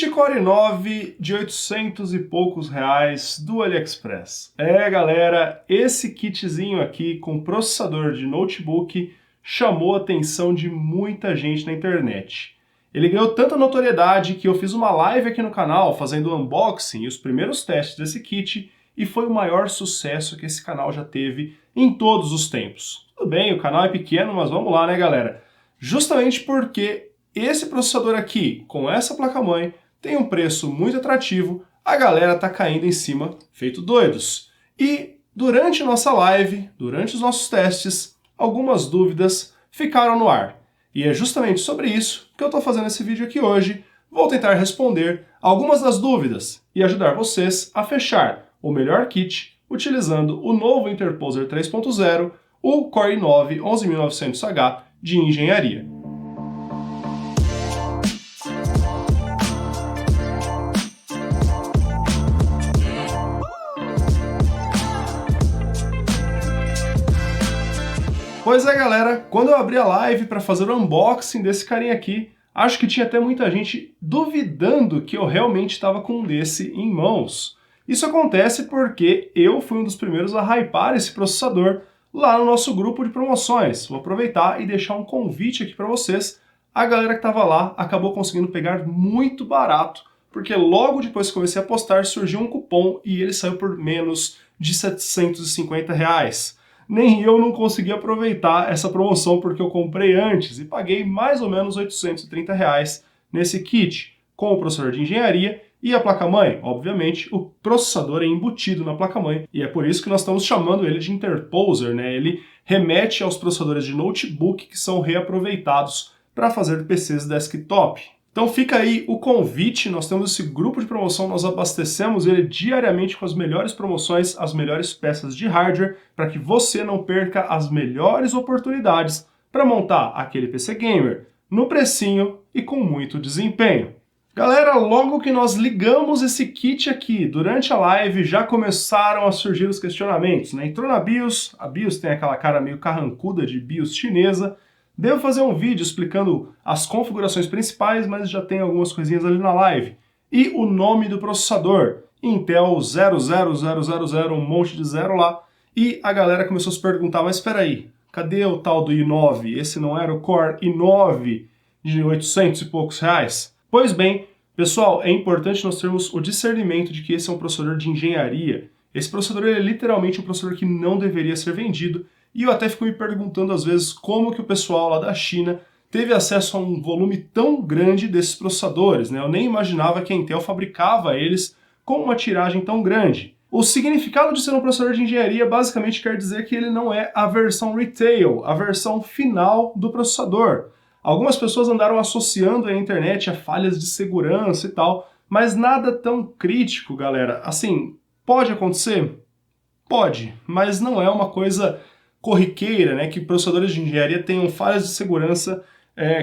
Kit Core i9 de 800 e poucos reais do AliExpress. Galera, esse kitzinho aqui com processador de notebook chamou a atenção de muita gente na internet. Ele ganhou tanta notoriedade que eu fiz uma live aqui no canal fazendo o unboxing e os primeiros testes desse kit e foi o maior sucesso que esse canal já teve em todos os tempos. Tudo bem, o canal é pequeno, mas vamos lá, né, galera? Justamente porque esse processador aqui, com essa placa-mãe, tem um preço muito atrativo, a galera tá caindo em cima feito doidos. E durante nossa live, durante os nossos testes, algumas dúvidas ficaram no ar. E é justamente sobre isso que eu estou fazendo esse vídeo aqui hoje. Vou tentar responder algumas das dúvidas e ajudar vocês a fechar o melhor kit utilizando o novo Interposer 3.0, o Core i9 11900H de engenharia. Pois é, galera, quando eu abri a live para fazer o unboxing desse carinha aqui, acho que tinha até muita gente duvidando que eu realmente estava com um desse em mãos. Isso acontece porque eu fui um dos primeiros a hypar esse processador lá no nosso grupo de promoções. Vou aproveitar e deixar um convite aqui para vocês. A galera que estava lá acabou conseguindo pegar muito barato, porque logo depois que comecei a postar surgiu um cupom e ele saiu por menos de 750 reais. Nem eu não consegui aproveitar essa promoção porque eu comprei antes e paguei mais ou menos 830 reais nesse kit, com o processador de engenharia e a placa-mãe. Obviamente, o processador é embutido na placa-mãe e é por isso que nós estamos chamando ele de Interposer, né? Ele remete aos processadores de notebook que são reaproveitados para fazer PCs desktop. Então fica aí o convite, nós temos esse grupo de promoção, nós abastecemos ele diariamente com as melhores promoções, as melhores peças de hardware, para que você não perca as melhores oportunidades para montar aquele PC gamer no precinho e com muito desempenho. Galera, logo que nós ligamos esse kit aqui, durante a live já começaram a surgir os questionamentos, né? Entrou na BIOS, a BIOS tem aquela cara meio carrancuda de BIOS chinesa. Devo fazer um vídeo explicando as configurações principais, mas já tem algumas coisinhas ali na live. E o nome do processador, Intel 00000, um monte de zero lá. E a galera começou a se perguntar, mas espera aí, cadê o tal do i9? Esse não era o Core i9 de 800 e poucos reais? Pois bem, pessoal, é importante nós termos o discernimento de que esse é um processador de engenharia. Esse processador é literalmente um processador que não deveria ser vendido. E eu até fico me perguntando às vezes como que o pessoal lá da China teve acesso a um volume tão grande desses processadores, né? Eu nem imaginava que a Intel fabricava eles com uma tiragem tão grande. O significado de ser um processador de engenharia basicamente quer dizer que ele não é a versão retail, a versão final do processador. Algumas pessoas andaram associando a internet a falhas de segurança e tal, mas nada tão crítico, galera. Assim, pode acontecer? Pode, mas não é uma coisa corriqueira, né, que processadores de engenharia tenham falhas de segurança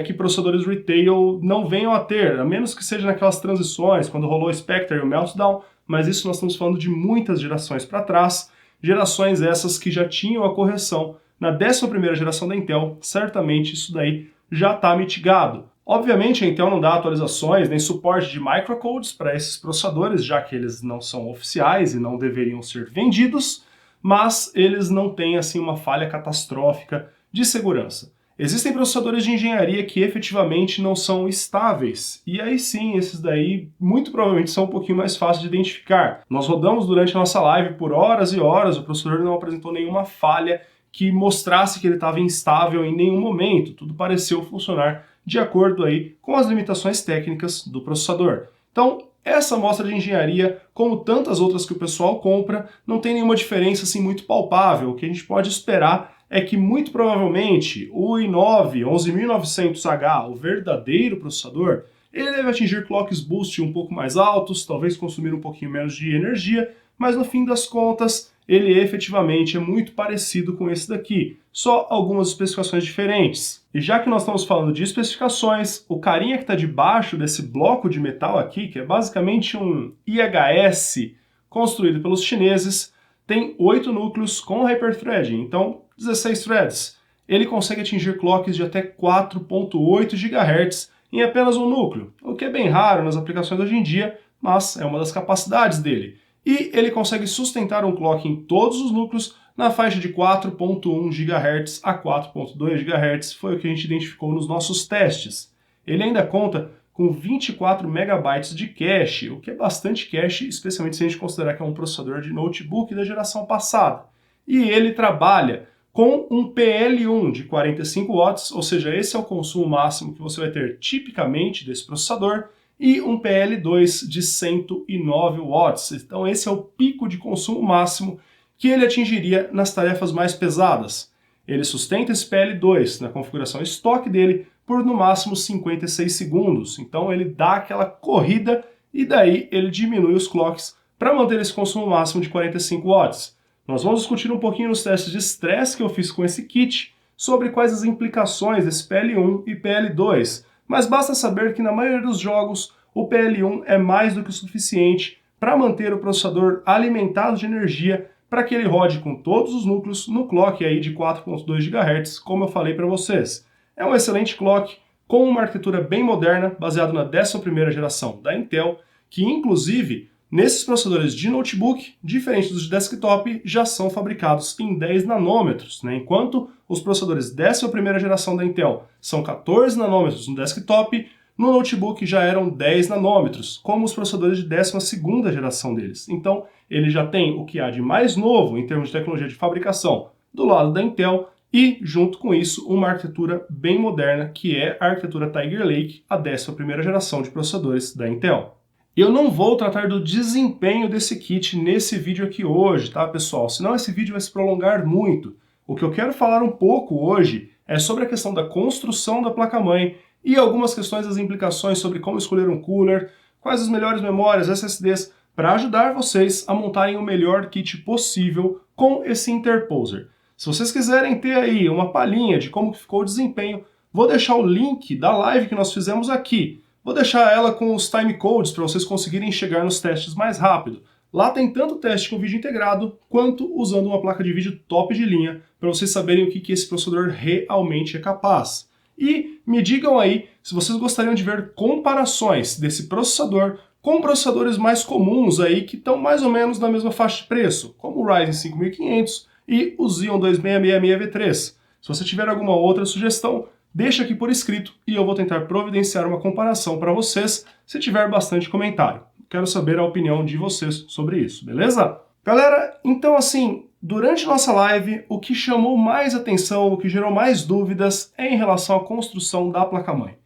que processadores retail não venham a ter, a menos que seja naquelas transições, quando rolou o Spectre e o Meltdown, mas isso nós estamos falando de muitas gerações para trás, gerações essas que já tinham a correção. Na 11ª geração da Intel, certamente isso daí já está mitigado. Obviamente a Intel não dá atualizações nem suporte de microcodes para esses processadores, já que eles não são oficiais e não deveriam ser vendidos, mas eles não têm assim uma falha catastrófica de segurança. Existem processadores de engenharia que efetivamente não são estáveis, e aí sim, esses daí muito provavelmente são um pouquinho mais fáceis de identificar. Nós rodamos durante a nossa live por horas e horas, o processador não apresentou nenhuma falha que mostrasse que ele estava instável em nenhum momento, tudo pareceu funcionar de acordo aí com as limitações técnicas do processador. Então, essa amostra de engenharia, como tantas outras que o pessoal compra, não tem nenhuma diferença assim muito palpável. O que a gente pode esperar é que muito provavelmente o i9 11900H, o verdadeiro processador, ele deve atingir clocks boost um pouco mais altos, talvez consumir um pouquinho menos de energia, mas no fim das contas ele efetivamente é muito parecido com esse daqui, só algumas especificações diferentes. E já que nós estamos falando de especificações, o carinha que está debaixo desse bloco de metal aqui, que é basicamente um IHS construído pelos chineses, tem 8 núcleos com hyperthreading, então 16 threads. Ele consegue atingir clocks de até 4.8 GHz em apenas um núcleo, o que é bem raro nas aplicações hoje em dia, mas é uma das capacidades dele. E ele consegue sustentar um clock em todos os núcleos na faixa de 4.1 GHz a 4.2 GHz, foi o que a gente identificou nos nossos testes. Ele ainda conta com 24 MB de cache, o que é bastante cache, especialmente se a gente considerar que é um processador de notebook da geração passada. E ele trabalha com um PL1 de 45 watts, ou seja, esse é o consumo máximo que você vai ter tipicamente desse processador, e um PL2 de 109 watts. Então esse é o pico de consumo máximo que ele atingiria nas tarefas mais pesadas. Ele sustenta esse PL2 na configuração estoque dele por no máximo 56 segundos. Então ele dá aquela corrida e daí ele diminui os clocks para manter esse consumo máximo de 45 watts. Nós vamos discutir um pouquinho nos testes de estresse que eu fiz com esse kit sobre quais as implicações desse PL1 e PL2, mas basta saber que na maioria dos jogos o PL1 é mais do que o suficiente para manter o processador alimentado de energia para que ele rode com todos os núcleos no clock aí de 4.2 GHz, como eu falei para vocês. É um excelente clock com uma arquitetura bem moderna, baseado na 11ª geração da Intel, que inclusive nesses processadores de notebook, diferente dos de desktop, já são fabricados em 10 nanômetros, né? Enquanto os processadores 11ª geração da Intel são 14 nanômetros no desktop, no notebook já eram 10 nanômetros, como os processadores de 12ª geração deles. Então, ele já tem o que há de mais novo em termos de tecnologia de fabricação do lado da Intel e, junto com isso, uma arquitetura bem moderna, que é a arquitetura Tiger Lake, a 11ª geração de processadores da Intel. Eu não vou tratar do desempenho desse kit nesse vídeo aqui hoje, tá, pessoal? Senão esse vídeo vai se prolongar muito. O que eu quero falar um pouco hoje é sobre a questão da construção da placa-mãe e algumas questões das implicações sobre como escolher um cooler, quais as melhores memórias SSDs, para ajudar vocês a montarem o melhor kit possível com esse interposer. Se vocês quiserem ter aí uma palhinha de como ficou o desempenho, vou deixar o link da live que nós fizemos aqui. Vou deixar ela com os timecodes para vocês conseguirem chegar nos testes mais rápido. Lá tem tanto teste com vídeo integrado, quanto usando uma placa de vídeo top de linha, para vocês saberem o que esse processador realmente é capaz. E me digam aí se vocês gostariam de ver comparações desse processador com processadores mais comuns aí que estão mais ou menos na mesma faixa de preço, como o Ryzen 5500 e o Xeon 2666V3. Se você tiver alguma outra sugestão, deixa aqui por escrito e eu vou tentar providenciar uma comparação para vocês se tiver bastante comentário. Quero saber a opinião de vocês sobre isso, beleza? Galera, então assim, durante nossa live, o que chamou mais atenção, o que gerou mais dúvidas é em relação à construção da placa-mãe.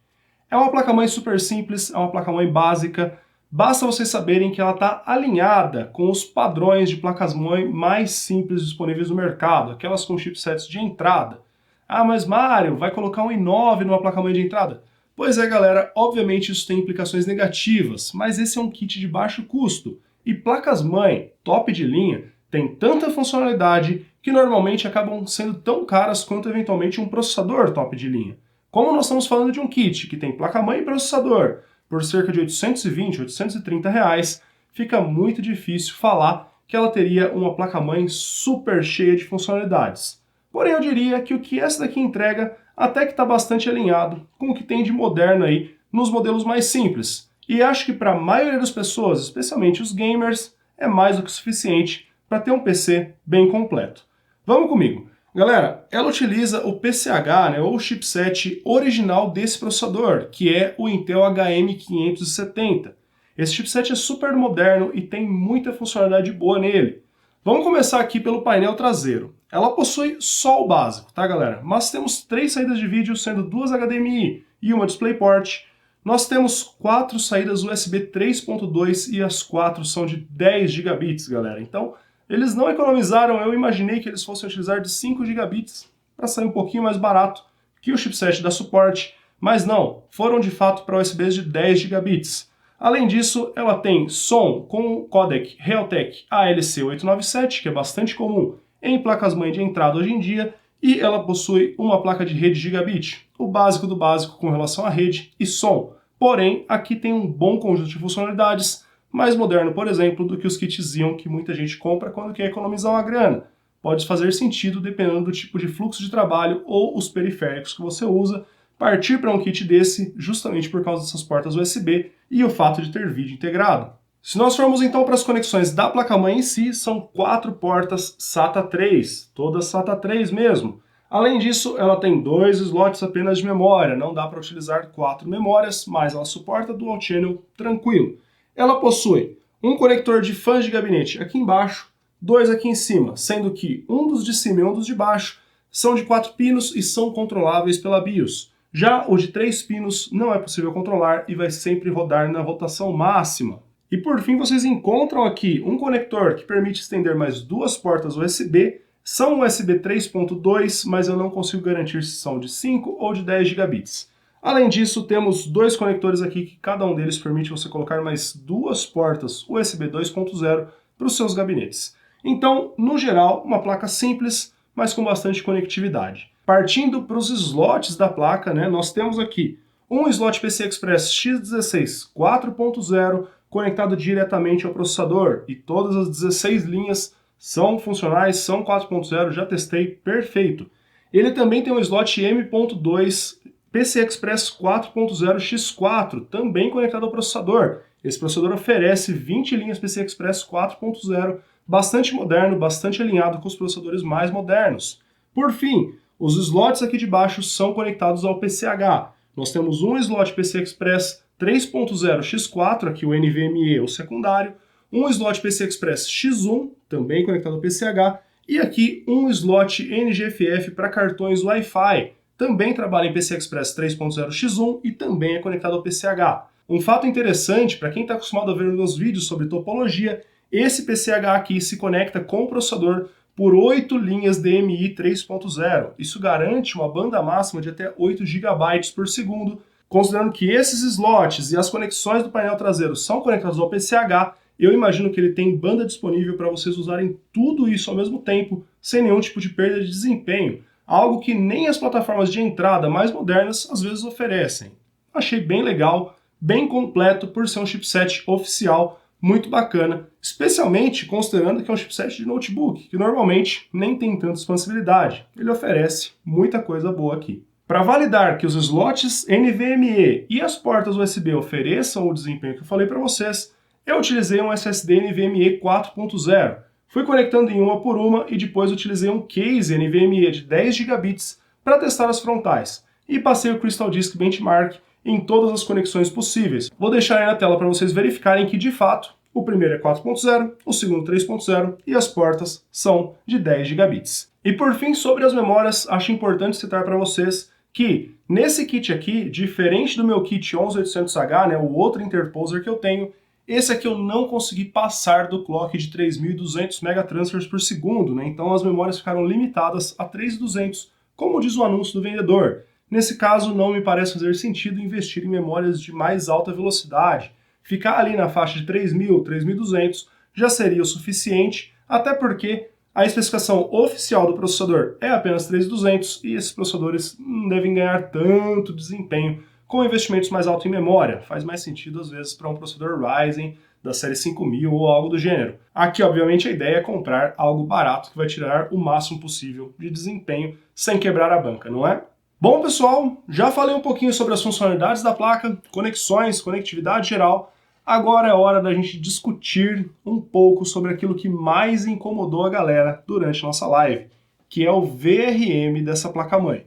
É uma placa-mãe super simples, é uma placa-mãe básica, basta vocês saberem que ela está alinhada com os padrões de placas-mãe mais simples disponíveis no mercado, aquelas com chipsets de entrada. Ah, mas Mário, vai colocar um i9 numa placa-mãe de entrada? Pois é, galera, obviamente isso tem implicações negativas, mas esse é um kit de baixo custo. E placas-mãe, top de linha, tem tanta funcionalidade que normalmente acabam sendo tão caras quanto eventualmente um processador top de linha. Como nós estamos falando de um kit que tem placa-mãe e processador por cerca de 820, 830 reais, fica muito difícil falar que ela teria uma placa-mãe super cheia de funcionalidades. Porém, eu diria que o que essa daqui entrega até que está bastante alinhado com o que tem de moderno aí nos modelos mais simples. E acho que para a maioria das pessoas, especialmente os gamers, é mais do que suficiente para ter um PC bem completo. Vamos comigo. Galera, ela utiliza o PCH, né, ou o chipset original desse processador, que é o Intel HM570. Esse chipset é super moderno e tem muita funcionalidade boa nele. Vamos começar aqui pelo painel traseiro. Ela possui só o básico, tá, galera? Mas temos 3 saídas de vídeo, sendo 2 HDMI e uma DisplayPort. Nós temos 4 saídas USB 3.2 e as 4 são de 10 gigabits, galera. Então, eles não economizaram, eu imaginei que eles fossem utilizar de 5 gigabits para sair um pouquinho mais barato que o chipset dá suporte, mas não, foram de fato para USBs de 10 gigabits. Além disso, ela tem som com o codec Realtek ALC897, que é bastante comum em placas-mãe de entrada hoje em dia, e ela possui uma placa de rede gigabit, o básico do básico com relação à rede e som. Porém, aqui tem um bom conjunto de funcionalidades, mais moderno, por exemplo, do que os kits Xeon que muita gente compra quando quer economizar uma grana. Pode fazer sentido dependendo do tipo de fluxo de trabalho ou os periféricos que você usa, partir para um kit desse justamente por causa dessas portas USB e o fato de ter vídeo integrado. Se nós formos então para as conexões da placa-mãe em si, são 4 portas SATA 3, todas SATA 3 mesmo. Além disso, ela tem 2 slots apenas de memória, não dá para utilizar 4 memórias, mas ela suporta Dual Channel tranquilo. Ela possui um conector de fãs de gabinete aqui embaixo, 2 aqui em cima, sendo que um dos de cima e um dos de baixo são de 4 pinos e são controláveis pela BIOS. Já o de 3 pinos não é possível controlar e vai sempre rodar na rotação máxima. E por fim vocês encontram aqui um conector que permite estender mais 2 portas USB, são USB 3.2, mas eu não consigo garantir se são de 5 ou de 10 gigabits. Além disso, temos 2 conectores aqui que cada um deles permite você colocar mais 2 portas USB 2.0 para os seus gabinetes. Então, no geral, uma placa simples, mas com bastante conectividade. Partindo para os slots da placa, nós temos aqui um slot PCI Express X16 4.0 conectado diretamente ao processador, e todas as 16 linhas são funcionais, são 4.0, já testei, perfeito. Ele também tem um slot M.2 PCI Express 4.0 X4, também conectado ao processador. Esse processador oferece 20 linhas PCI Express 4.0, bastante moderno, bastante alinhado com os processadores mais modernos. Por fim, os slots aqui de baixo são conectados ao PCH. Nós temos um slot PCI Express 3.0 X4, aqui o NVMe, o secundário, um slot PCI Express X1, também conectado ao PCH, e aqui um slot NGFF para cartões Wi-Fi, também trabalha em PCI Express 3.0 X1 e também é conectado ao PCH. Um fato interessante, para quem está acostumado a ver meus vídeos sobre topologia, esse PCH aqui se conecta com o processador por 8 linhas DMI 3.0. Isso garante uma banda máxima de até 8 GB por segundo. Considerando que esses slots e as conexões do painel traseiro são conectados ao PCH, eu imagino que ele tem banda disponível para vocês usarem tudo isso ao mesmo tempo, sem nenhum tipo de perda de desempenho, algo que nem as plataformas de entrada mais modernas às vezes oferecem. Achei bem legal, bem completo por ser um chipset oficial, muito bacana, especialmente considerando que é um chipset de notebook, que normalmente nem tem tanta expansibilidade. Ele oferece muita coisa boa aqui. Para validar que os slots NVMe e as portas USB ofereçam o desempenho que eu falei para vocês, eu utilizei um SSD NVMe 4.0. Fui conectando em uma por uma e depois utilizei um case NVMe de 10 GB para testar as frontais. E passei o Crystal Disk Benchmark em todas as conexões possíveis. Vou deixar aí na tela para vocês verificarem que, de fato, o primeiro é 4.0, o segundo 3.0 e as portas são de 10 GB. E por fim, sobre as memórias, acho importante citar para vocês que nesse kit aqui, diferente do meu kit 11800H, o outro interposer que eu tenho, esse aqui eu não consegui passar do clock de 3.200 megatransfers por segundo, então as memórias ficaram limitadas a 3.200, como diz o anúncio do vendedor. Nesse caso, não me parece fazer sentido investir em memórias de mais alta velocidade. Ficar ali na faixa de 3.000, 3.200 já seria o suficiente, até porque a especificação oficial do processador é apenas 3.200 e esses processadores não devem ganhar tanto desempenho com investimentos mais altos em memória. Faz mais sentido, às vezes, para um processador Ryzen da série 5000 ou algo do gênero. Aqui, obviamente, a ideia é comprar algo barato que vai tirar o máximo possível de desempenho sem quebrar a banca, não é? Bom, pessoal, já falei um pouquinho sobre as funcionalidades da placa, conexões, conectividade geral. Agora é hora da gente discutir um pouco sobre aquilo que mais incomodou a galera durante nossa live, que é o VRM dessa placa-mãe.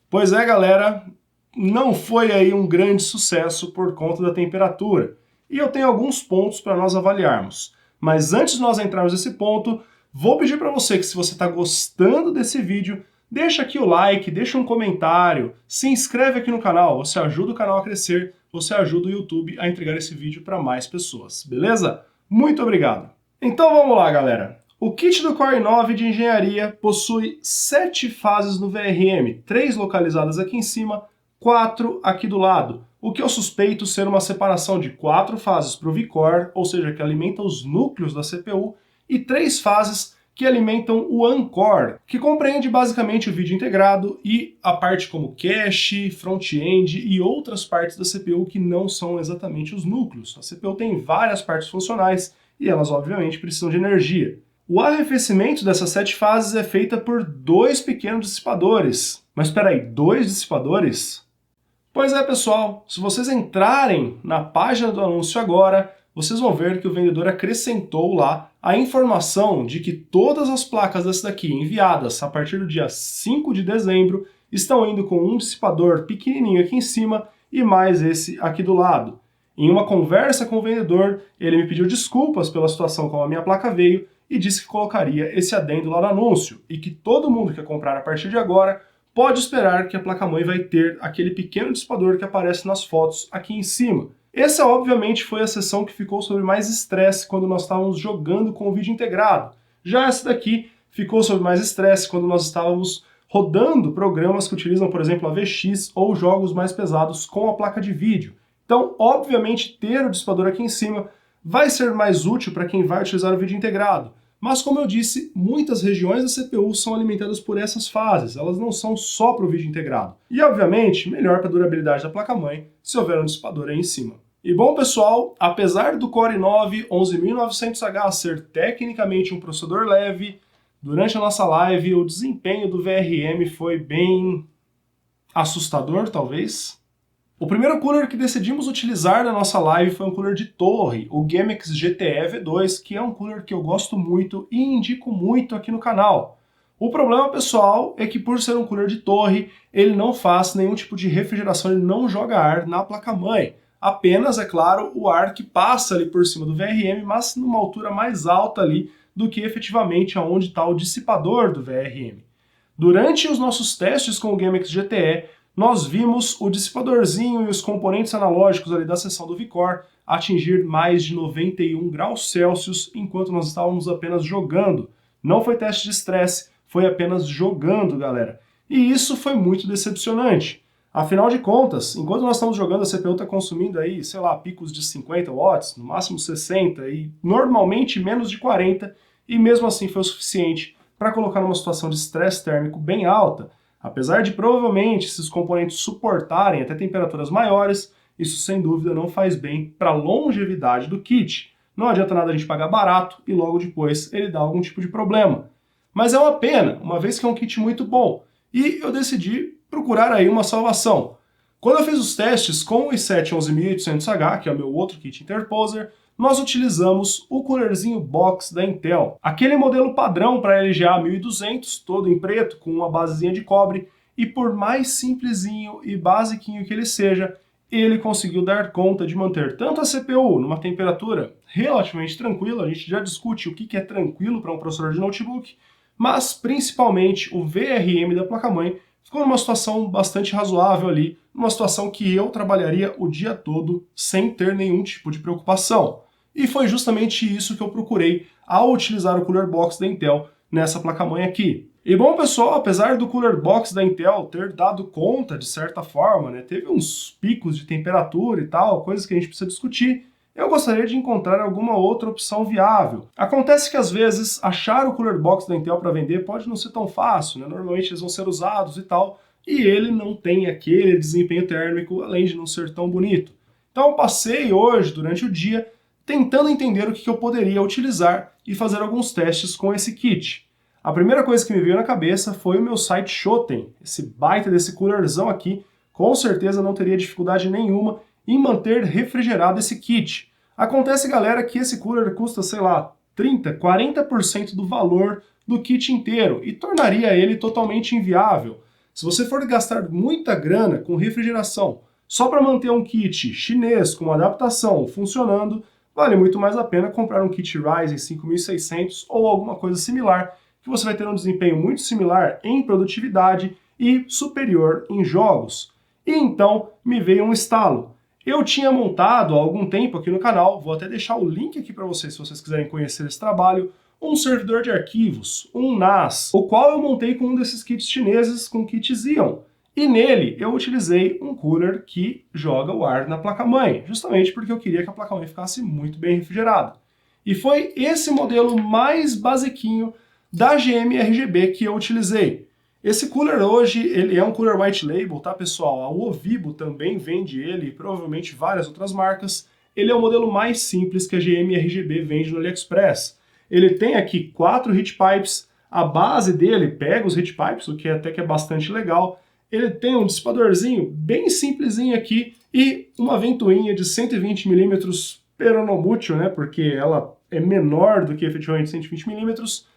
Pois é, galera, não foi aí um grande sucesso por conta da temperatura. E eu tenho alguns pontos para nós avaliarmos. Mas antes de nós entrarmos nesse ponto, vou pedir para você que, se você está gostando desse vídeo, deixa aqui o like, deixa um comentário, se inscreve aqui no canal, você ajuda o canal a crescer, você ajuda o YouTube a entregar esse vídeo para mais pessoas, beleza? Muito obrigado! Então vamos lá, galera! O kit do Core i9 de engenharia possui 7 fases no VRM, 3 localizadas aqui em cima, 4 aqui do lado, o que eu suspeito ser uma separação de 4 fases para o V-Core, ou seja, que alimenta os núcleos da CPU, e 3 fases que alimentam o Uncore, que compreende basicamente o vídeo integrado e a parte como cache, front-end e outras partes da CPU que não são exatamente os núcleos. A CPU tem várias partes funcionais e elas obviamente precisam de energia. O arrefecimento dessas 7 fases é feita por 2 pequenos dissipadores. Mas espera aí, 2 dissipadores? Pois é, pessoal, se vocês entrarem na página do anúncio agora, vocês vão ver que o vendedor acrescentou lá a informação de que todas as placas dessa daqui enviadas a partir do dia 5 de dezembro estão indo com um dissipador pequenininho aqui em cima e mais esse aqui do lado. Em uma conversa com o vendedor, ele me pediu desculpas pela situação como a minha placa veio e disse que colocaria esse adendo lá no anúncio e que todo mundo que comprar a partir de agora pode esperar que a placa-mãe vai ter aquele pequeno dissipador que aparece nas fotos aqui em cima. Essa, obviamente, foi a seção que ficou sobre mais estresse quando nós estávamos jogando com o vídeo integrado. Já essa daqui ficou sobre mais estresse quando nós estávamos rodando programas que utilizam, por exemplo, a VX ou jogos mais pesados com a placa de vídeo. Então, obviamente, ter o dissipador aqui em cima vai ser mais útil para quem vai utilizar o vídeo integrado. Mas, como eu disse, muitas regiões da CPU são alimentadas por essas fases, elas não são só para o vídeo integrado. E, obviamente, melhor para a durabilidade da placa-mãe se houver um dissipador aí em cima. E bom, pessoal, apesar do Core i9 11900H ser tecnicamente um processador leve, durante a nossa live o desempenho do VRM foi bem assustador, talvez. O primeiro cooler que decidimos utilizar na nossa live foi um cooler de torre, o Gamex GTE V2, que é um cooler que eu gosto muito e indico muito aqui no canal. O problema, pessoal, é que por ser um cooler de torre, ele não faz nenhum tipo de refrigeração, ele não joga ar na placa-mãe. Apenas, é claro, o ar que passa ali por cima do VRM, mas numa altura mais alta ali do que efetivamente aonde está o dissipador do VRM. Durante os nossos testes com o Gamex GTE, nós vimos o dissipadorzinho e os componentes analógicos ali da seção do VCore atingir mais de 91 graus Celsius enquanto nós estávamos apenas jogando. Não foi teste de estresse, foi apenas jogando, galera. E isso foi muito decepcionante. Afinal de contas, enquanto nós estamos jogando, a CPU está consumindo aí, sei lá, picos de 50 watts, no máximo 60 e normalmente menos de 40, e mesmo assim foi o suficiente para colocar numa situação de estresse térmico bem alta. Apesar de provavelmente esses componentes suportarem até temperaturas maiores, isso sem dúvida não faz bem para a longevidade do kit. Não adianta nada a gente pagar barato e logo depois ele dá algum tipo de problema. Mas é uma pena, uma vez que é um kit muito bom, e eu decidi procurar aí uma salvação. Quando eu fiz os testes com o i7 11800H, que é o meu outro kit interposer, nós utilizamos o coolerzinho box da Intel. Aquele modelo padrão para LGA 1200, todo em preto, com uma basezinha de cobre, e por mais simplesinho e basiquinho que ele seja, ele conseguiu dar conta de manter tanto a CPU numa temperatura relativamente tranquila, a gente já discute o que é tranquilo para um processador de notebook, mas principalmente o VRM da placa-mãe ficou numa situação bastante razoável ali, numa situação que eu trabalharia o dia todo sem ter nenhum tipo de preocupação. E foi justamente isso que eu procurei ao utilizar o Cooler Box da Intel nessa placa-mãe aqui. E bom, pessoal, apesar do Cooler Box da Intel ter dado conta, de certa forma, né, teve uns picos de temperatura e tal, coisas que a gente precisa discutir, eu gostaria de encontrar alguma outra opção viável. Acontece que às vezes achar o Cooler Box da Intel para vender pode não ser tão fácil, né? Normalmente eles vão ser usados e tal, e ele não tem aquele desempenho térmico, além de não ser tão bonito. Então eu passei hoje, durante o dia, tentando entender o que eu poderia utilizar e fazer alguns testes com esse kit. A primeira coisa que me veio na cabeça foi o meu site Shoten, esse baita desse coolerzão aqui, com certeza não teria dificuldade nenhuma em manter refrigerado esse kit. Acontece, galera, que esse cooler custa, sei lá, 30, 40% do valor do kit inteiro e tornaria ele totalmente inviável. Se você for gastar muita grana com refrigeração só para manter um kit chinês com adaptação funcionando, vale muito mais a pena comprar um kit Ryzen 5600 ou alguma coisa similar, que você vai ter um desempenho muito similar em produtividade e superior em jogos. E então me veio um estalo. Eu tinha montado há algum tempo aqui no canal, vou até deixar o link aqui para vocês se vocês quiserem conhecer esse trabalho, um servidor de arquivos, um NAS, o qual eu montei com um desses kits chineses, com o kit Xeon. E nele eu utilizei um cooler que joga o ar na placa-mãe, justamente porque eu queria que a placa-mãe ficasse muito bem refrigerada. E foi esse modelo mais basiquinho da GM-RGB que eu utilizei. Esse cooler hoje, ele é um cooler white label, tá, pessoal? A Ovibo também vende ele, e provavelmente várias outras marcas. Ele é o modelo mais simples que a GM-RGB vende no AliExpress. Ele tem aqui 4 heat pipes, a base dele pega os heat pipes, o que até que é bastante legal. ele tem um dissipadorzinho bem simplesinho aqui e uma ventoinha de 120 milímetros peronomútil, né, porque ela é menor do que efetivamente 120 milímetros.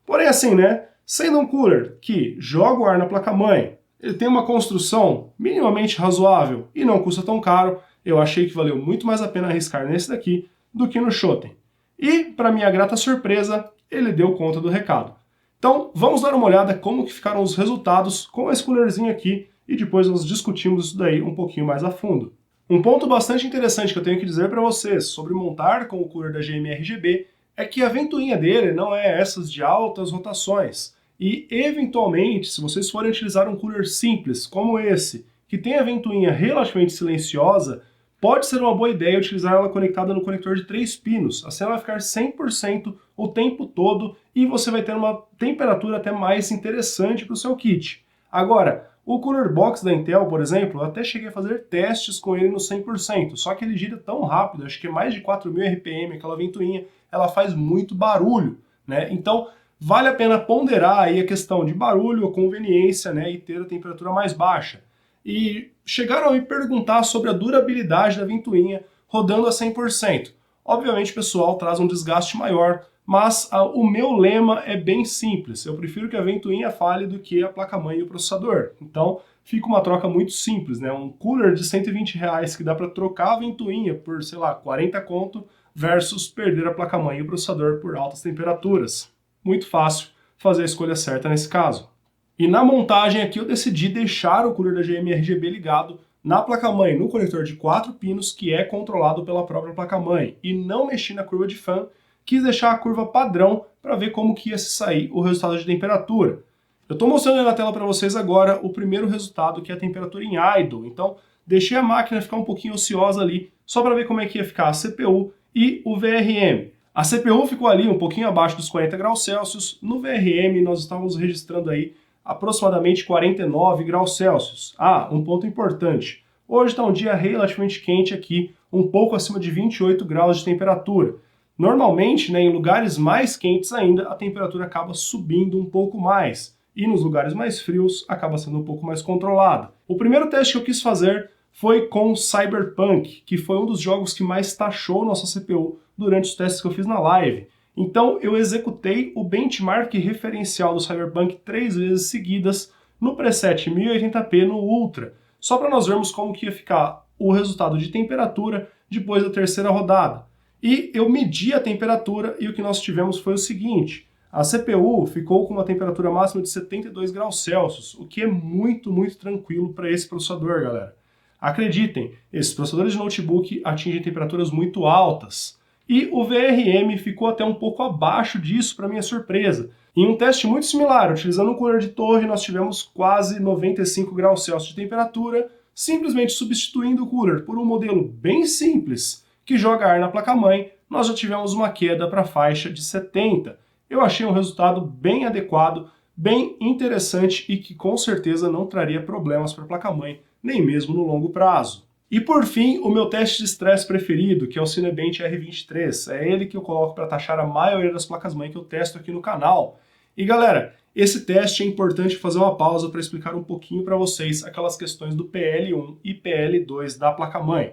Porém assim, né, sendo um cooler que joga o ar na placa-mãe, ele tem uma construção minimamente razoável e não custa tão caro, eu achei que valeu muito mais a pena arriscar nesse daqui do que no Shoten. E, para minha grata surpresa, ele deu conta do recado. Então, vamos dar uma olhada como que ficaram os resultados com esse coolerzinho aqui e depois nós discutimos isso daí um pouquinho mais a fundo. Um ponto bastante interessante que eu tenho que dizer para vocês sobre montar com o cooler da GMRGB é que a ventoinha dele não é essas de altas rotações. E, eventualmente, se vocês forem utilizar um cooler simples, como esse, que tem a ventoinha relativamente silenciosa, pode ser uma boa ideia utilizar ela conectada no conector de 3 pinos. Assim ela vai ficar 100% o tempo todo e você vai ter uma temperatura até mais interessante para o seu kit. Agora, o Cooler Box da Intel, por exemplo, eu até cheguei a fazer testes com ele no 100%, só que ele gira tão rápido, acho que é mais de 4.000 RPM, aquela ventoinha, ela faz muito barulho, né? Então, vale a pena ponderar aí a questão de barulho, a conveniência, né, e ter a temperatura mais baixa. E chegaram a me perguntar sobre a durabilidade da ventoinha rodando a 100%. Obviamente, pessoal, traz um desgaste maior, mas o meu lema é bem simples. Eu prefiro que a ventoinha fale do que a placa-mãe e o processador. Então, fica uma troca muito simples, né? Um cooler de R$120 que dá para trocar a ventoinha por, sei lá, 40 conto versus perder a placa-mãe e o processador por altas temperaturas. Muito fácil fazer a escolha certa nesse caso. E na montagem aqui eu decidi deixar o cooler da GMRGB ligado na placa-mãe, no conector de 4 pinos, que é controlado pela própria placa-mãe, e não mexi na curva de fan, quis deixar a curva padrão para ver como que ia sair o resultado de temperatura. Eu estou mostrando na tela para vocês agora o primeiro resultado, que é a temperatura em idle, então deixei a máquina ficar um pouquinho ociosa ali, só para ver como é que ia ficar a CPU e o VRM. A CPU ficou ali um pouquinho abaixo dos 40 graus Celsius, no VRM nós estávamos registrando aí aproximadamente 49 graus Celsius. Ah, um ponto importante. Hoje está um dia relativamente quente aqui, um pouco acima de 28 graus de temperatura. Normalmente, né, em lugares mais quentes ainda, a temperatura acaba subindo um pouco mais. E nos lugares mais frios, acaba sendo um pouco mais controlada. O primeiro teste que eu quis fazer foi com Cyberpunk, que foi um dos jogos que mais taxou nossa CPU durante os testes que eu fiz na live. Então eu executei o benchmark referencial do Cyberpunk 3 vezes seguidas no preset 1080p no Ultra, só para nós vermos como que ia ficar o resultado de temperatura depois da terceira rodada. E eu medi a temperatura e o que nós tivemos foi o seguinte: a CPU ficou com uma temperatura máxima de 72 graus Celsius, o que é muito, muito tranquilo para esse processador, galera. Acreditem, esses processadores de notebook atingem temperaturas muito altas. E o VRM ficou até um pouco abaixo disso, para minha surpresa. Em um teste muito similar, utilizando um cooler de torre, nós tivemos quase 95 graus Celsius de temperatura, simplesmente substituindo o cooler por um modelo bem simples, que joga ar na placa-mãe, nós já tivemos uma queda para a faixa de 70. Eu achei um resultado bem adequado, bem interessante e que com certeza não traria problemas para a placa-mãe, nem mesmo no longo prazo. E por fim, o meu teste de estresse preferido, que é o Cinebench R23. É ele que eu coloco para taxar a maioria das placas-mãe que eu testo aqui no canal. E galera, esse teste é importante fazer uma pausa para explicar um pouquinho para vocês aquelas questões do PL1 e PL2 da placa-mãe.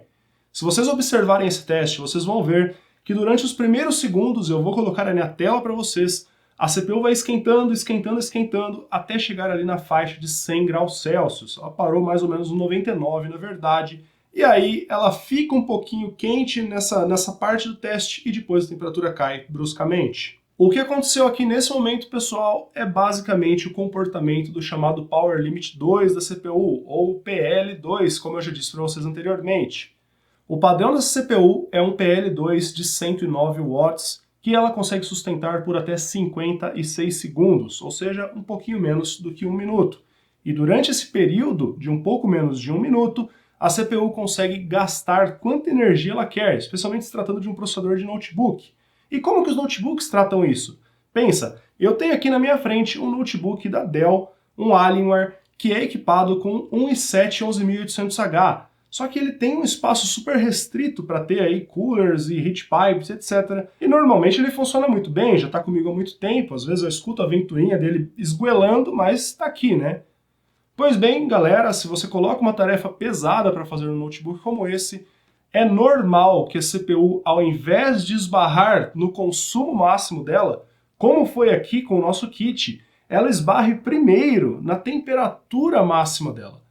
Se vocês observarem esse teste, vocês vão ver que durante os primeiros segundos, eu vou colocar ali na tela para vocês, a CPU vai esquentando, esquentando, esquentando, até chegar ali na faixa de 100 graus Celsius. Ela parou mais ou menos no 99, na verdade. E aí ela fica um pouquinho quente nessa parte do teste e depois a temperatura cai bruscamente. O que aconteceu aqui nesse momento, pessoal, é basicamente o comportamento do chamado Power Limit 2 da CPU, ou PL2, como eu já disse para vocês anteriormente. O padrão dessa CPU é um PL2 de 109 watts, que ela consegue sustentar por até 56 segundos, ou seja, um pouquinho menos do que 1 minuto. E durante esse período de um pouco menos de 1 minuto, a CPU consegue gastar quanta energia ela quer, especialmente se tratando de um processador de notebook. E como que os notebooks tratam isso? Pensa, eu tenho aqui na minha frente um notebook da Dell, um Alienware, que é equipado com um i7 11800H, só que ele tem um espaço super restrito para ter aí coolers e heat pipes, etc. E normalmente ele funciona muito bem, já está comigo há muito tempo, às vezes eu escuto a ventoinha dele esguelando, mas está aqui, né? Pois bem, galera, se você coloca uma tarefa pesada para fazer um notebook como esse, é normal que a CPU, ao invés de esbarrar no consumo máximo dela, como foi aqui com o nosso kit, ela esbarre primeiro na temperatura máxima dela.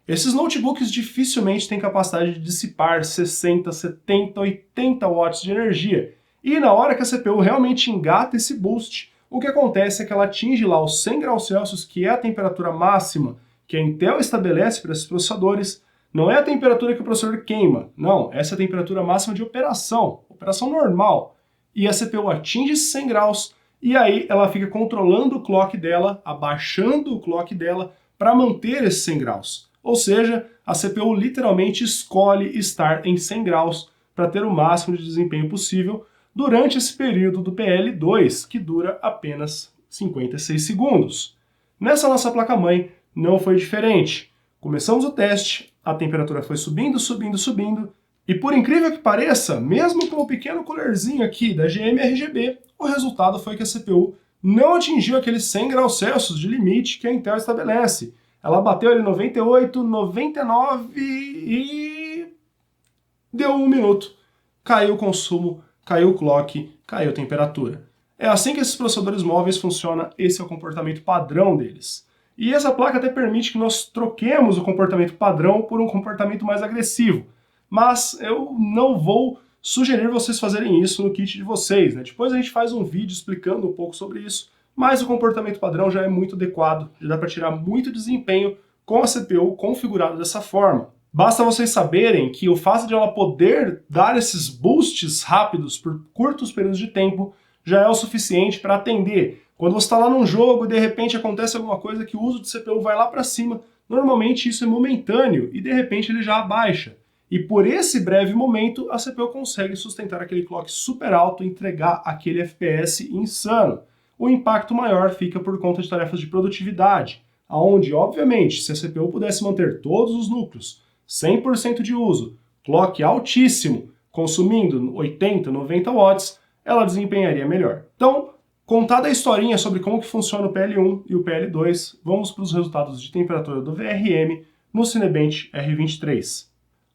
Esses notebooks dificilmente têm capacidade de dissipar 60, 70, 80 watts de energia. E na hora que a CPU realmente engata esse boost, o que acontece é que ela atinge lá os 100 graus Celsius, que é a temperatura máxima que a Intel estabelece para esses processadores. Não é a temperatura que o processador queima, não, essa é a temperatura máxima de operação normal. E a CPU atinge 100 graus, e aí ela fica controlando o clock dela, abaixando o clock dela, para manter esses 100 graus. Ou seja, a CPU literalmente escolhe estar em 100 graus para ter o máximo de desempenho possível durante esse período do PL2, que dura apenas 56 segundos. Nessa nossa placa-mãe não foi diferente. Começamos o teste, a temperatura foi subindo, subindo, subindo, e por incrível que pareça, mesmo com o pequeno coolerzinho aqui da GM-RGB, o resultado foi que a CPU não atingiu aqueles 100 graus Celsius de limite que a Intel estabelece. Ela bateu ali 98, 99 e deu 1 minuto. Caiu o consumo, caiu o clock, caiu a temperatura. É assim que esses processadores móveis funcionam, esse é o comportamento padrão deles. E essa placa até permite que nós troquemos o comportamento padrão por um comportamento mais agressivo. Mas eu não vou sugerir vocês fazerem isso no kit de vocês, né? Depois a gente faz um vídeo explicando um pouco sobre isso, mas o comportamento padrão já é muito adequado, já dá para tirar muito desempenho com a CPU configurada dessa forma. Basta vocês saberem que o fato de ela poder dar esses boosts rápidos por curtos períodos de tempo já é o suficiente para atender. Quando você está lá num jogo e de repente acontece alguma coisa que o uso de CPU vai lá para cima, normalmente isso é momentâneo e de repente ele já abaixa. E por esse breve momento a CPU consegue sustentar aquele clock super alto e entregar aquele FPS insano. O impacto maior fica por conta de tarefas de produtividade, onde, obviamente, se a CPU pudesse manter todos os núcleos, 100% de uso, clock altíssimo, consumindo 80, 90 watts, ela desempenharia melhor. Então, contada a historinha sobre como que funciona o PL1 e o PL2, vamos para os resultados de temperatura do VRM no Cinebench R23.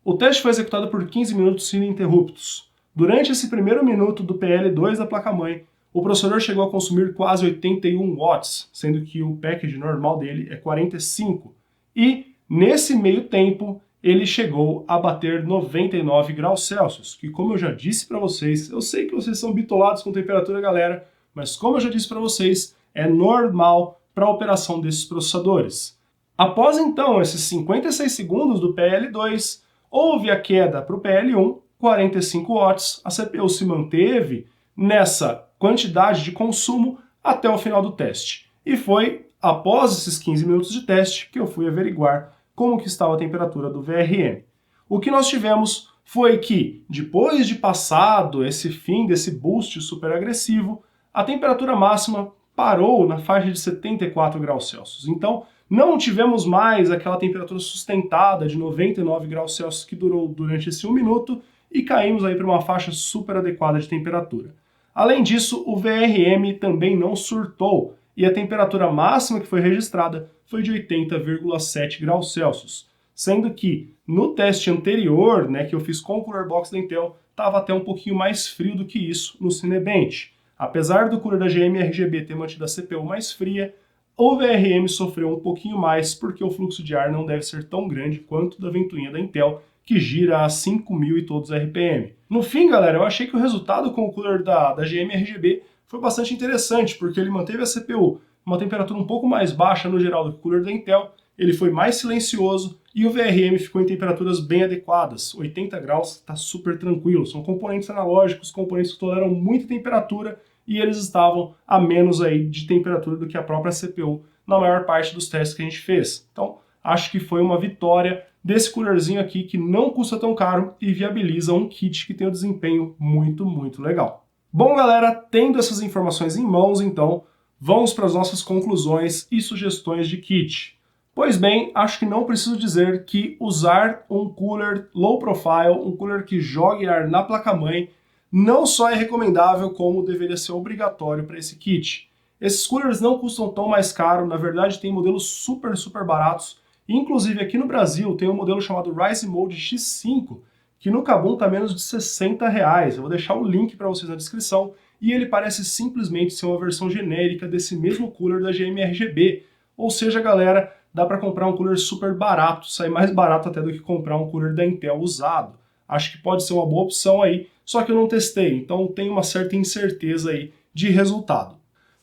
O teste foi executado por 15 minutos ininterruptos. Durante esse primeiro minuto do PL2 da placa-mãe, o processador chegou a consumir quase 81 watts, sendo que o package normal dele é 45. E, nesse meio tempo, ele chegou a bater 99 graus Celsius, que como eu já disse para vocês, eu sei que vocês são bitolados com temperatura, galera, mas como eu já disse para vocês, é normal para a operação desses processadores. Após então esses 56 segundos do PL2, houve a queda para o PL1, 45 watts, a CPU se manteve nessa quantidade de consumo até o final do teste. E foi após esses 15 minutos de teste que eu fui averiguar como que estava a temperatura do VRM. O que nós tivemos foi que, depois de passado esse fim desse boost super agressivo, a temperatura máxima parou na faixa de 74 graus Celsius. Então, não tivemos mais aquela temperatura sustentada de 99 graus Celsius que durou durante esse 1 minuto e caímos aí para uma faixa super adequada de temperatura. Além disso, o VRM também não surtou e a temperatura máxima que foi registrada foi de 80,7 graus Celsius, sendo que no teste anterior, que eu fiz com o Cooler Box da Intel, estava até um pouquinho mais frio do que isso no Cinebench. Apesar do cooler da GM-RGB ter mantido a CPU mais fria, o VRM sofreu um pouquinho mais porque o fluxo de ar não deve ser tão grande quanto da ventoinha da Intel, que gira a 5.000 e todos RPM. No fim, galera, eu achei que o resultado com o cooler da GM-RGB foi bastante interessante, porque ele manteve a CPU uma temperatura um pouco mais baixa no geral do que o cooler da Intel, ele foi mais silencioso e o VRM ficou em temperaturas bem adequadas. 80 graus está super tranquilo, são componentes analógicos, componentes que toleram muita temperatura e eles estavam a menos aí de temperatura do que a própria CPU na maior parte dos testes que a gente fez. Então, acho que foi uma vitória desse coolerzinho aqui que não custa tão caro e viabiliza um kit que tem um desempenho muito, muito legal. Bom, galera, tendo essas informações em mãos, então, vamos para as nossas conclusões e sugestões de kit. Pois bem, acho que não preciso dizer que usar um cooler low profile, um cooler que jogue ar na placa-mãe, não só é recomendável, como deveria ser obrigatório para esse kit. Esses coolers não custam tão mais caro, na verdade tem modelos super baratos. Inclusive aqui no Brasil tem um modelo chamado Rise Mode X5, que no Kabum está menos de R$60. Eu vou deixar o link para vocês na descrição, e ele parece simplesmente ser uma versão genérica desse mesmo cooler da GMRGB. Ou seja, galera, dá para comprar um cooler super barato, sai mais barato até do que comprar um cooler da Intel usado. Acho que pode ser uma boa opção aí, só que eu não testei, então tenho uma certa incerteza aí de resultado.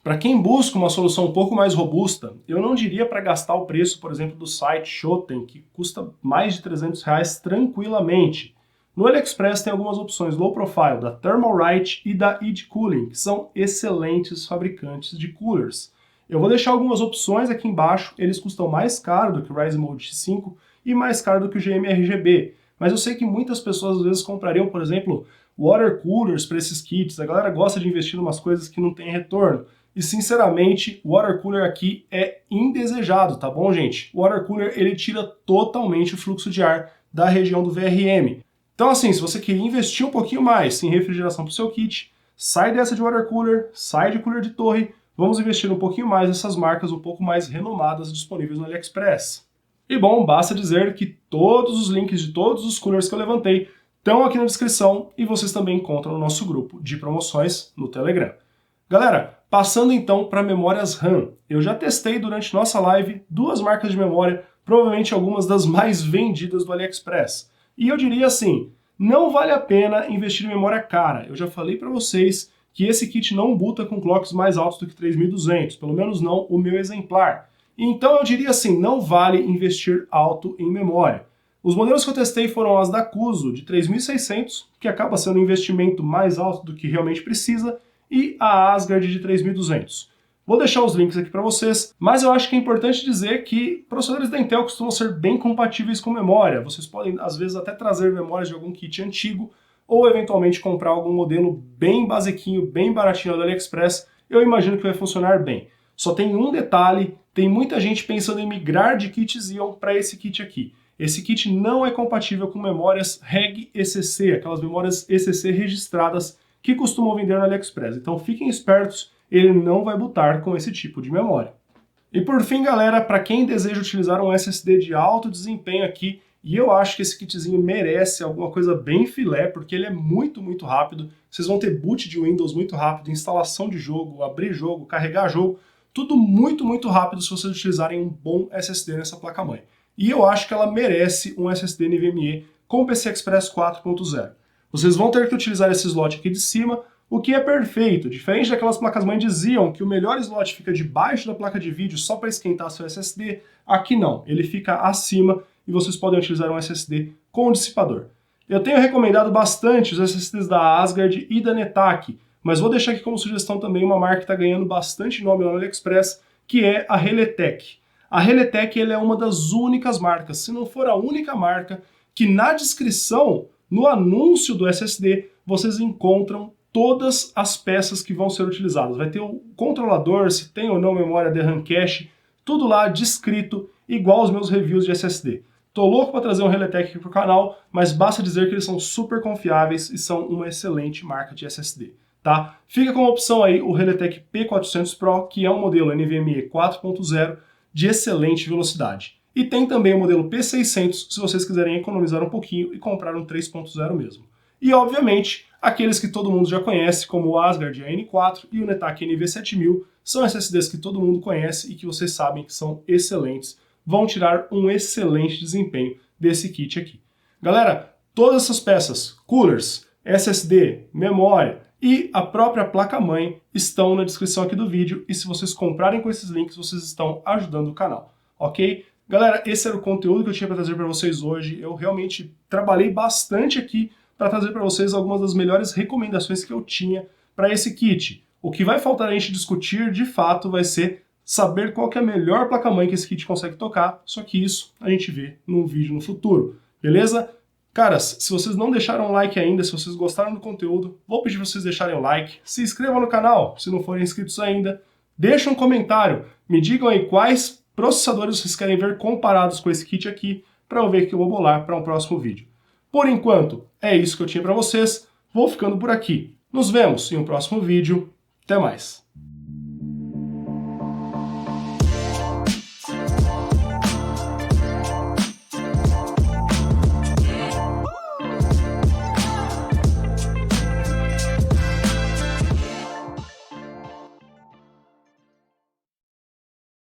Para quem busca uma solução um pouco mais robusta, eu não diria para gastar o preço, por exemplo, do site Shoten, que custa mais de R$300 tranquilamente. No AliExpress tem algumas opções low profile da Thermalright e da ID Cooling, que são excelentes fabricantes de coolers. Eu vou deixar algumas opções aqui embaixo, eles custam mais caro do que o Rise Mode X5 e mais caro do que o GMRGB, mas eu sei que muitas pessoas às vezes comprariam, por exemplo, water coolers para esses kits. A galera gosta de investir em umas coisas que não tem retorno. E sinceramente, o water cooler aqui é indesejado, tá bom, gente? O water cooler ele tira totalmente o fluxo de ar da região do VRM. Então assim, se você queria investir um pouquinho mais em refrigeração para o seu kit, sai dessa de water cooler, sai de cooler de torre, vamos investir um pouquinho mais nessas marcas um pouco mais renomadas disponíveis no AliExpress. E bom, basta dizer que todos os links de todos os coolers que eu levantei estão aqui na descrição e vocês também encontram no nosso grupo de promoções no Telegram. Galera, passando então para memórias RAM. Eu já testei durante nossa live duas marcas de memória, provavelmente algumas das mais vendidas do AliExpress. E eu diria assim, não vale a pena investir em memória cara. Eu já falei para vocês que esse kit não boota com clocks mais altos do que 3200, pelo menos não o meu exemplar. Então eu diria assim, não vale investir alto em memória. Os modelos que eu testei foram as da Cuso de 3600, que acaba sendo um investimento mais alto do que realmente precisa, e a Asgard de 3200. Vou deixar os links aqui para vocês, mas eu acho que é importante dizer que processadores da Intel costumam ser bem compatíveis com memória. Vocês podem, às vezes, até trazer memórias de algum kit antigo, ou eventualmente comprar algum modelo bem basiquinho, bem baratinho do AliExpress. Eu imagino que vai funcionar bem. Só tem um detalhe, tem muita gente pensando em migrar de kit Xeon para esse kit aqui. Esse kit não é compatível com memórias Reg ECC, aquelas memórias ECC registradas que costumam vender no AliExpress. Então fiquem espertos, ele não vai bootar com esse tipo de memória. E por fim, galera, para quem deseja utilizar um SSD de alto desempenho aqui, e eu acho que esse kitzinho merece alguma coisa bem filé, porque ele é muito rápido, vocês vão ter boot de Windows muito rápido, instalação de jogo, abrir jogo, carregar jogo, tudo muito rápido se vocês utilizarem um bom SSD nessa placa-mãe. E eu acho que ela merece um SSD NVMe com PCI Express 4.0. Vocês vão ter que utilizar esse slot aqui de cima, o que é perfeito, diferente daquelas placas-mãe diziam que o melhor slot fica debaixo da placa de vídeo só para esquentar seu SSD, aqui não, ele fica acima e vocês podem utilizar um SSD com dissipador. Eu tenho recomendado bastante os SSDs da Asgard e da Netak, mas vou deixar aqui como sugestão também uma marca que está ganhando bastante nome lá no AliExpress, que é a Reletec. A Reletec ela é uma das únicas marcas, se não for a única marca, que na descrição, no anúncio do SSD, vocês encontram todas as peças que vão ser utilizadas. Vai ter o controlador, se tem ou não memória DRAM cache, tudo lá descrito, igual aos meus reviews de SSD. Tô louco para trazer um Reletec aqui pro canal, mas basta dizer que eles são super confiáveis e são uma excelente marca de SSD. Tá? Fica como opção aí o Reletec P400 Pro, que é um modelo NVMe 4.0 de excelente velocidade. E tem também o modelo P600, se vocês quiserem economizar um pouquinho e comprar um 3.0 mesmo. E, obviamente, aqueles que todo mundo já conhece, como o Asgard AN4 e o Netak NV7000, são SSDs que todo mundo conhece e que vocês sabem que são excelentes, vão tirar um excelente desempenho desse kit aqui. Galera, todas essas peças, coolers, SSD, memória e a própria placa-mãe estão na descrição aqui do vídeo e se vocês comprarem com esses links, vocês estão ajudando o canal, ok? Galera, esse era o conteúdo que eu tinha para trazer para vocês hoje. Eu realmente trabalhei bastante aqui para trazer para vocês algumas das melhores recomendações que eu tinha para esse kit. O que vai faltar a gente discutir, de fato, vai ser saber qual que é a melhor placa-mãe que esse kit consegue tocar, só que isso a gente vê num vídeo no futuro, beleza? Caras, se vocês não deixaram um like ainda, se vocês gostaram do conteúdo, vou pedir para vocês deixarem um like, se inscrevam no canal, se não forem inscritos ainda, deixem um comentário, me digam aí quais processadores vocês querem ver comparados com esse kit aqui, para eu ver o que eu vou bolar para um próximo vídeo. Por enquanto, é isso que eu tinha para vocês, vou ficando por aqui. Nos vemos em um próximo vídeo, até mais!